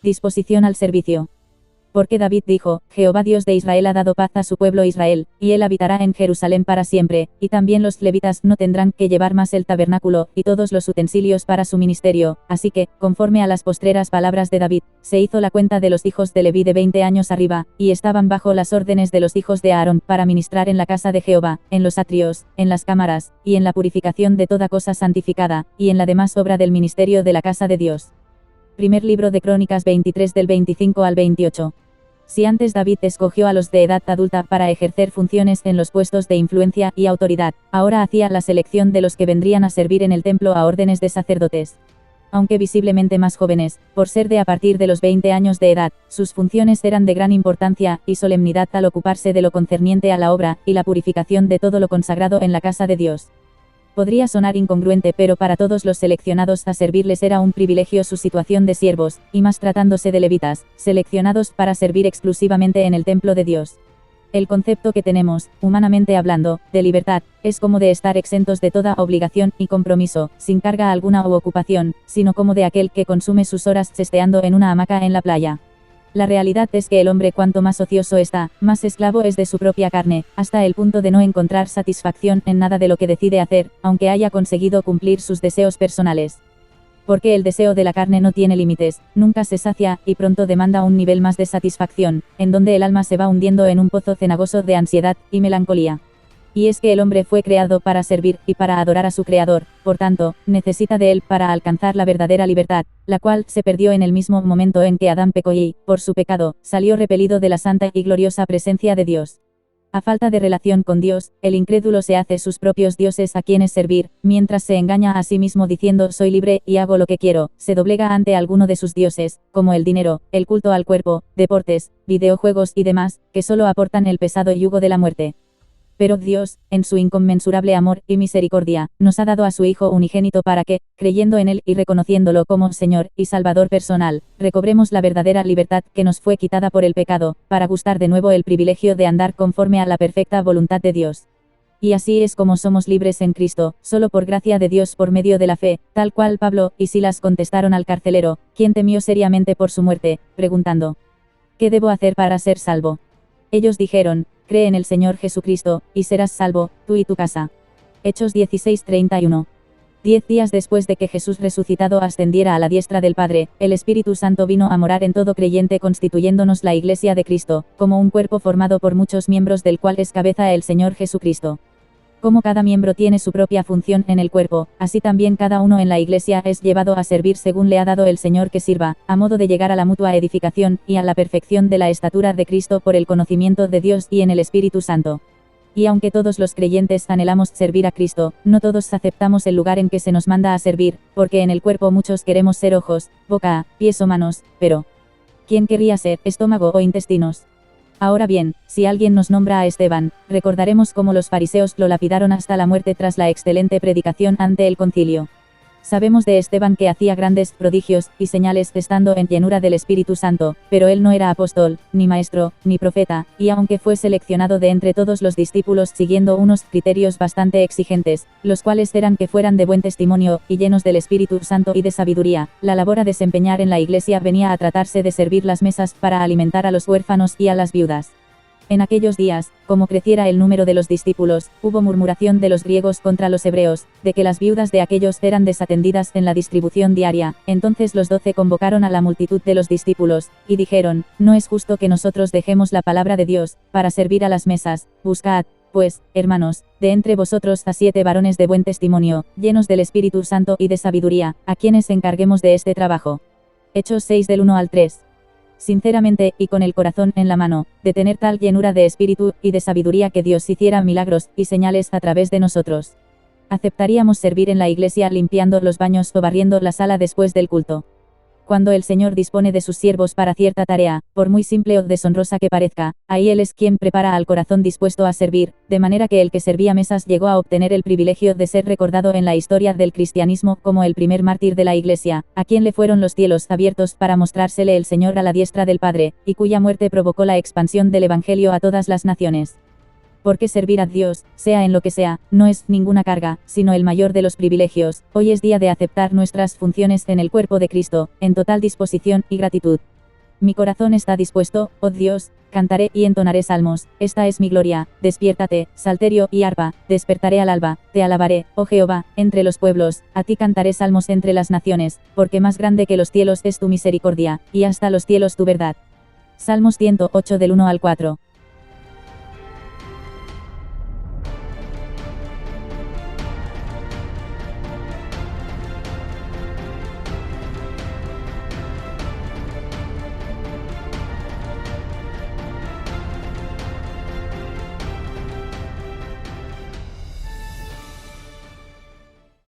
Disposición al servicio. Porque David dijo, Jehová Dios de Israel ha dado paz a su pueblo Israel, y él habitará en Jerusalén para siempre, y también los levitas no tendrán que llevar más el tabernáculo, y todos los utensilios para su ministerio, así que, conforme a las postreras palabras de David, se hizo la cuenta de los hijos de Leví de 20 años arriba, y estaban bajo las órdenes de los hijos de Aarón, para ministrar en la casa de Jehová, en los atrios, en las cámaras, y en la purificación de toda cosa santificada, y en la demás obra del ministerio de la casa de Dios. Primer libro de Crónicas 23 del 25 al 28. Si antes David escogió a los de edad adulta para ejercer funciones en los puestos de influencia y autoridad, ahora hacía la selección de los que vendrían a servir en el templo a órdenes de sacerdotes. Aunque visiblemente más jóvenes, por ser de a partir de los 20 años de edad, sus funciones eran de gran importancia y solemnidad al ocuparse de lo concerniente a la obra y la purificación de todo lo consagrado en la casa de Dios. Podría sonar incongruente, pero para todos los seleccionados a servirles era un privilegio su situación de siervos, y más tratándose de levitas, seleccionados para servir exclusivamente en el templo de Dios. El concepto que tenemos, humanamente hablando, de libertad, es como de estar exentos de toda obligación y compromiso, sin carga alguna u ocupación, sino como de aquel que consume sus horas sesteando en una hamaca en la playa. La realidad es que el hombre cuanto más ocioso está, más esclavo es de su propia carne, hasta el punto de no encontrar satisfacción en nada de lo que decide hacer, aunque haya conseguido cumplir sus deseos personales. Porque el deseo de la carne no tiene límites, nunca se sacia, y pronto demanda un nivel más de satisfacción, en donde el alma se va hundiendo en un pozo cenagoso de ansiedad y melancolía. Y es que el hombre fue creado para servir y para adorar a su Creador, por tanto, necesita de él para alcanzar la verdadera libertad, la cual se perdió en el mismo momento en que Adán pecó y, por su pecado, salió repelido de la santa y gloriosa presencia de Dios. A falta de relación con Dios, el incrédulo se hace sus propios dioses a quienes servir, mientras se engaña a sí mismo diciendo soy libre y hago lo que quiero, se doblega ante alguno de sus dioses, como el dinero, el culto al cuerpo, deportes, videojuegos y demás, que solo aportan el pesado yugo de la muerte. Pero Dios, en su inconmensurable amor y misericordia, nos ha dado a su Hijo unigénito para que, creyendo en Él y reconociéndolo como Señor y Salvador personal, recobremos la verdadera libertad que nos fue quitada por el pecado, para gustar de nuevo el privilegio de andar conforme a la perfecta voluntad de Dios. Y así es como somos libres en Cristo, solo por gracia de Dios por medio de la fe, tal cual Pablo y Silas contestaron al carcelero, quien temió seriamente por su muerte, preguntando: ¿qué debo hacer para ser salvo? Ellos dijeron: cree en el Señor Jesucristo, y serás salvo, tú y tu casa. Hechos 16:31. 10 días después de que Jesús resucitado ascendiera a la diestra del Padre, el Espíritu Santo vino a morar en todo creyente constituyéndonos la Iglesia de Cristo, como un cuerpo formado por muchos miembros del cual es cabeza el Señor Jesucristo. Como cada miembro tiene su propia función en el cuerpo, así también cada uno en la Iglesia es llevado a servir según le ha dado el Señor que sirva, a modo de llegar a la mutua edificación y a la perfección de la estatura de Cristo por el conocimiento de Dios y en el Espíritu Santo. Y aunque todos los creyentes anhelamos servir a Cristo, no todos aceptamos el lugar en que se nos manda a servir, porque en el cuerpo muchos queremos ser ojos, boca, pies o manos, pero ¿quién querría ser estómago o intestinos? Ahora bien, si alguien nos nombra a Esteban, recordaremos cómo los fariseos lo lapidaron hasta la muerte tras la excelente predicación ante el concilio. Sabemos de Esteban que hacía grandes prodigios y señales estando en llenura del Espíritu Santo, pero él no era apóstol, ni maestro, ni profeta, y aunque fue seleccionado de entre todos los discípulos siguiendo unos criterios bastante exigentes, los cuales eran que fueran de buen testimonio, y llenos del Espíritu Santo y de sabiduría, la labor a desempeñar en la iglesia venía a tratarse de servir las mesas para alimentar a los huérfanos y a las viudas. En aquellos días, como creciera el número de los discípulos, hubo murmuración de los griegos contra los hebreos, de que las viudas de aquellos eran desatendidas en la distribución diaria. Entonces los 12 convocaron a la multitud de los discípulos, y dijeron: no es justo que nosotros dejemos la palabra de Dios, para servir a las mesas. Buscad, pues, hermanos, de entre vosotros a 7 varones de buen testimonio, llenos del Espíritu Santo y de sabiduría, a quienes encarguemos de este trabajo. Hechos 6 del 1 al 3. Sinceramente, y con el corazón en la mano, de tener tal llenura de espíritu y de sabiduría que Dios hiciera milagros y señales a través de nosotros. Aceptaríamos servir en la iglesia limpiando los baños o barriendo la sala después del culto. Cuando el Señor dispone de sus siervos para cierta tarea, por muy simple o deshonrosa que parezca, ahí Él es quien prepara al corazón dispuesto a servir, de manera que el que servía mesas llegó a obtener el privilegio de ser recordado en la historia del cristianismo como el primer mártir de la Iglesia, a quien le fueron los cielos abiertos para mostrársele el Señor a la diestra del Padre, y cuya muerte provocó la expansión del Evangelio a todas las naciones. Porque servir a Dios, sea en lo que sea, no es ninguna carga, sino el mayor de los privilegios. Hoy es día de aceptar nuestras funciones en el cuerpo de Cristo, en total disposición y gratitud. Mi corazón está dispuesto, oh Dios, cantaré y entonaré salmos, esta es mi gloria, despiértate, salterio y arpa, despertaré al alba, te alabaré, oh Jehová, entre los pueblos, a ti cantaré salmos entre las naciones, porque más grande que los cielos es tu misericordia, y hasta los cielos tu verdad. Salmos 108 del 1 al 4.